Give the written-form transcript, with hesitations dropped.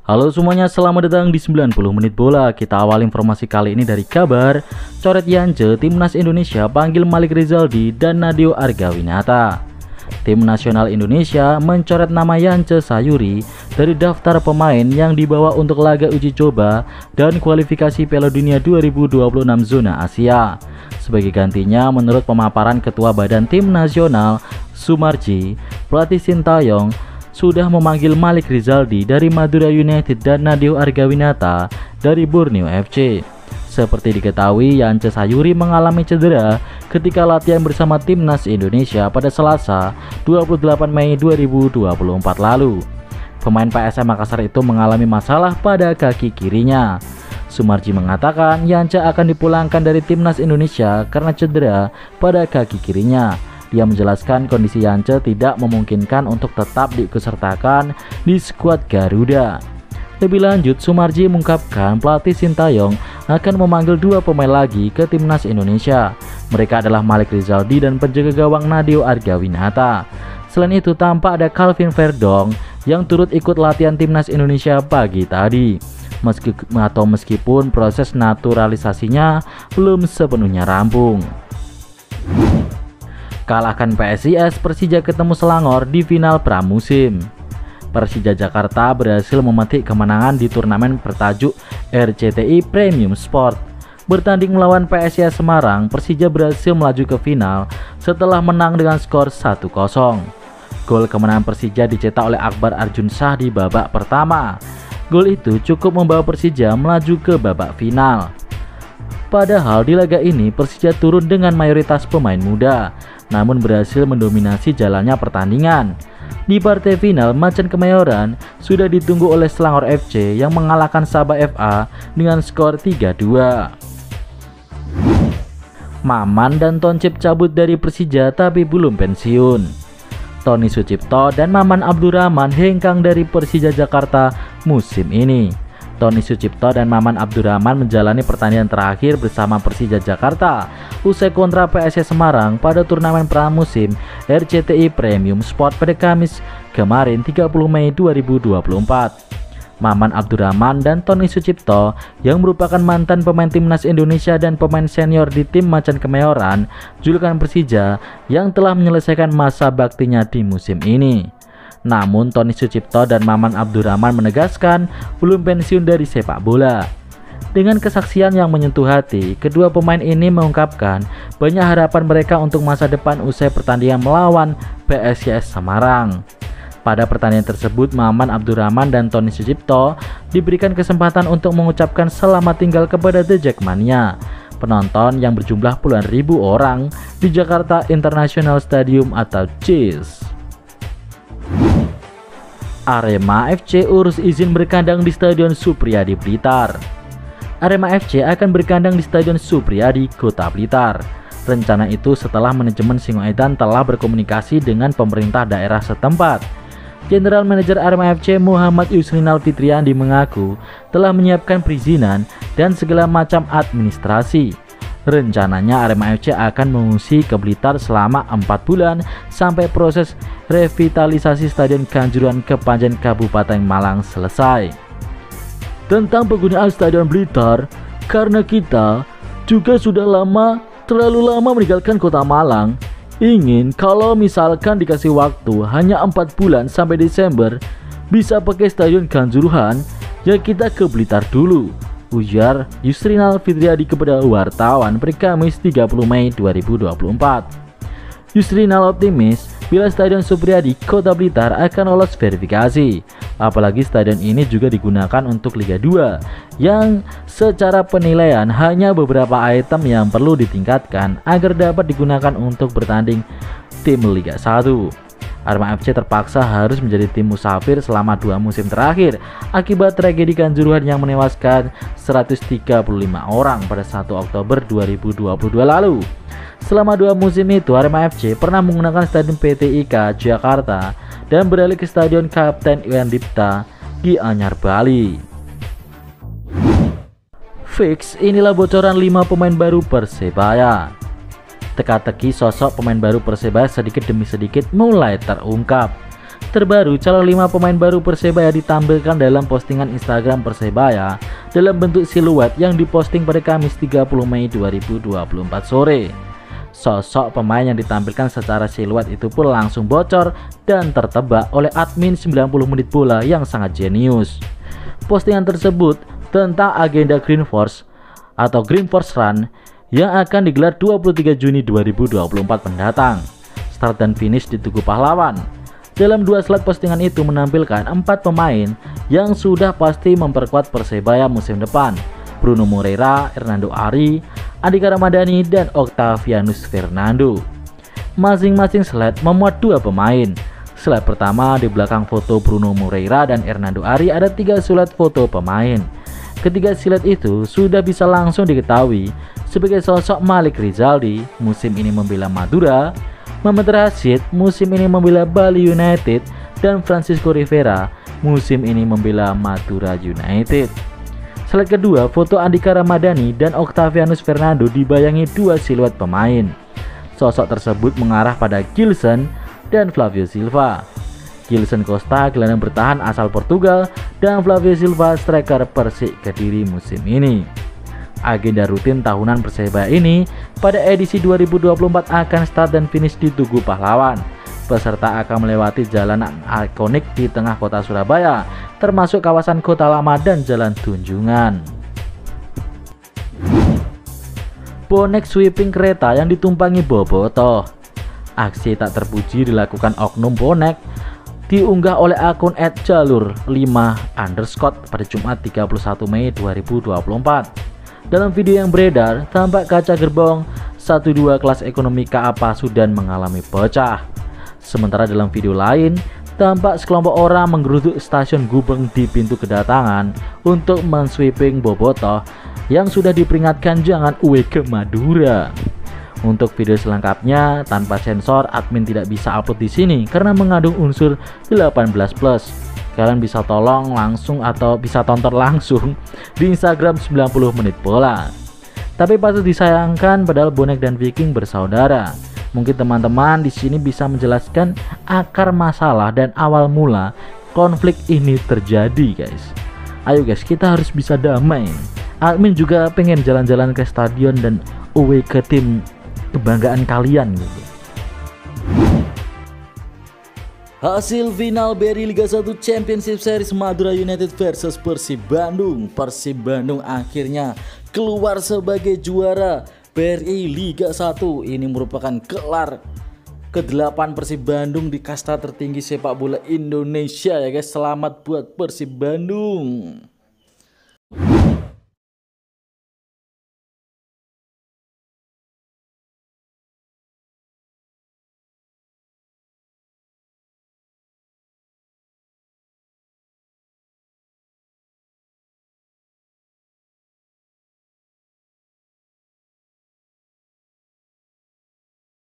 Halo semuanya, selamat datang di 90 menit bola. Kita awal informasi kali ini dari kabar coret Yance, Timnas Indonesia panggil Malik Rizaldi dan Nadeo Argawinata. Tim nasional Indonesia mencoret nama Yance Sayuri dari daftar pemain yang dibawa untuk laga uji coba dan kualifikasi Piala Dunia 2026 zona Asia. Sebagai gantinya, menurut pemaparan Ketua Badan Tim Nasional Sumarji, pelatih Sintayong sudah memanggil Malik Rizaldi dari Madura United dan Nadeo Argawinata dari Borneo FC. Seperti diketahui, Yance Sayuri mengalami cedera ketika latihan bersama Timnas Indonesia pada Selasa 28 Mei 2024 lalu. Pemain PSM Makassar itu mengalami masalah pada kaki kirinya. Sumarji mengatakan Yance akan dipulangkan dari Timnas Indonesia karena cedera pada kaki kirinya. Dia menjelaskan kondisi Yance tidak memungkinkan untuk tetap diikutsertakan di skuad Garuda. Lebih lanjut, Sumarji mengungkapkan pelatih Sintayong akan memanggil dua pemain lagi ke Timnas Indonesia. Mereka adalah Malik Rizaldi dan penjaga gawang Nadeo Argawinata. Selain itu, tampak ada Calvin Verdong yang turut ikut latihan Timnas Indonesia pagi tadi. Meskipun proses naturalisasinya belum sepenuhnya rampung. Kalahkan PSIS, Persija ketemu Selangor di final pramusim. Persija Jakarta berhasil memetik kemenangan di turnamen bertajuk RCTI Premium Sport. Bertanding melawan PSIS Semarang, Persija berhasil melaju ke final setelah menang dengan skor 1-0. Gol kemenangan Persija dicetak oleh Akbar Arjun Shah di babak pertama. Gol itu cukup membawa Persija melaju ke babak final. Padahal di laga ini Persija turun dengan mayoritas pemain muda, namun berhasil mendominasi jalannya pertandingan. Di partai final, Macan Kemayoran sudah ditunggu oleh Selangor FC yang mengalahkan Sabah FA dengan skor 3-2. Maman dan Toncip cabut dari Persija tapi belum pensiun. Tony Sucipto dan Maman Abdurrahman hengkang dari Persija Jakarta musim ini. Tony Sucipto dan Maman Abdurrahman menjalani pertandingan terakhir bersama Persija Jakarta usai kontra PSIS Semarang pada turnamen pramusim RCTI Premium Sport pada Kamis kemarin 30 Mei 2024. Maman Abdurrahman dan Tony Sucipto yang merupakan mantan pemain Timnas Indonesia dan pemain senior di tim Macan Kemayoran julukan Persija yang telah menyelesaikan masa baktinya di musim ini. Namun Tony Sucipto dan Maman Abdurrahman menegaskan belum pensiun dari sepak bola. Dengan kesaksian yang menyentuh hati, kedua pemain ini mengungkapkan banyak harapan mereka untuk masa depan usai pertandingan melawan PSIS Semarang. Pada pertandingan tersebut, Maman Abdurrahman dan Tony Sucipto diberikan kesempatan untuk mengucapkan selamat tinggal kepada The Jackmania, penonton yang berjumlah puluhan ribu orang di Jakarta International Stadium atau JIS. Arema FC urus izin berkandang di Stadion Supriyadi Blitar. Arema FC akan berkandang di Stadion Supriyadi, Kota Blitar. Rencana itu setelah manajemen Singoedan telah berkomunikasi dengan pemerintah daerah setempat. General Manager Arema FC Muhammad Yusrinal Fitriandi mengaku telah menyiapkan perizinan dan segala macam administrasi. Rencananya Arema FC akan mengungsi ke Blitar selama 4 bulan sampai proses revitalisasi Stadion Kanjuruhan Kepanjen Kabupaten Malang selesai. Tentang penggunaan Stadion Blitar, karena kita juga sudah terlalu lama meninggalkan kota Malang, ingin kalau misalkan dikasih waktu hanya 4 bulan sampai Desember bisa pakai Stadion Kanjuruhan, ya kita ke Blitar dulu, ujar Yusrinal Fitriadi kepada wartawan pada Kamis 30 Mei 2024. Yusrinal optimis bila Stadion Supriyadi Kota Blitar akan lolos verifikasi. Apalagi stadion ini juga digunakan untuk Liga 2 yang secara penilaian hanya beberapa item yang perlu ditingkatkan agar dapat digunakan untuk bertanding tim Liga 1. Arema FC terpaksa harus menjadi tim musafir selama 2 musim terakhir akibat tragedi Kanjuruhan yang menewaskan 135 orang pada 1 Oktober 2022 lalu. Selama 2 musim itu, Arema FC pernah menggunakan Stadion PT IKA Jakarta dan beralih ke Stadion Kapten Iwan Dipta Gianyar, Bali. Fix, inilah bocoran 5 pemain baru Persebaya. Teka-teki sosok pemain baru Persebaya sedikit demi sedikit mulai terungkap. terbaru, calon 5 pemain baru Persebaya ditampilkan dalam postingan Instagram Persebaya dalam bentuk siluet yang diposting pada Kamis 30 Mei 2024 sore. Sosok pemain yang ditampilkan secara siluet itu pun langsung bocor dan tertebak oleh admin 90 menit bola yang sangat jenius. Postingan tersebut tentang agenda Green Force atau Green Force Run yang akan digelar 23 Juni 2024 mendatang. Start dan finish di Tugu Pahlawan. Dalam 2 slide postingan itu menampilkan 4 pemain yang sudah pasti memperkuat Persebaya musim depan. Bruno Moreira, Hernando Ari, Andika Ramadhani, dan Octavianus Fernando. Masing-masing slide memuat 2 pemain. Slide pertama di belakang foto Bruno Moreira dan Hernando Ari ada 3 slide foto pemain. Ketiga slide itu sudah bisa langsung diketahui sebagai sosok Malik Rizaldi musim ini membela Madura, Muhammad Rashid musim ini membela Bali United, dan Francisco Rivera musim ini membela Madura United. Slide kedua, foto Andika Ramadhani dan Octavianus Fernando dibayangi 2 siluet pemain. Sosok tersebut mengarah pada Gilson dan Flavio Silva. Gilson Costa gelandang bertahan asal Portugal dan Flavio Silva striker Persik Kediri musim ini. Agenda rutin tahunan Persebaya ini pada edisi 2024 akan start dan finish di Tugu Pahlawan. Peserta akan melewati jalanan ikonik di tengah kota Surabaya, termasuk kawasan Kota Lama dan Jalan Tunjungan. Bonek sweeping kereta yang ditumpangi Bobotoh. Aksi tak terpuji dilakukan oknum bonek diunggah oleh akun @jalur5_ pada Jumat 31 Mei 2024. Dalam video yang beredar, tampak kaca gerbong 12 kelas ekonomi KA Pasundan mengalami pecah. Sementara dalam video lain, tampak sekelompok orang menggeruduk stasiun Gubeng di pintu kedatangan untuk mensweeping Bobotoh yang sudah diperingatkan jangan away ke Madura. Untuk video selengkapnya tanpa sensor, admin tidak bisa upload di sini karena mengandung unsur 18+. Kalian bisa tolong langsung atau bisa tonton langsung di Instagram 90 menit bola. Tapi patut disayangkan padahal bonek dan Viking bersaudara. Mungkin teman-teman di sini bisa menjelaskan akar masalah dan awal mula konflik ini terjadi, guys. Ayo guys, kita harus bisa damai. Admin juga pengen jalan-jalan ke stadion dan away ke tim kebanggaan kalian gitu. Hasil final BRI Liga 1 Championship Series Madura United versus Persib Bandung. Persib Bandung akhirnya keluar sebagai juara BRI Liga 1. Ini merupakan gelar ke-8 Persib Bandung di kasta tertinggi sepak bola Indonesia ya guys. Selamat buat Persib Bandung.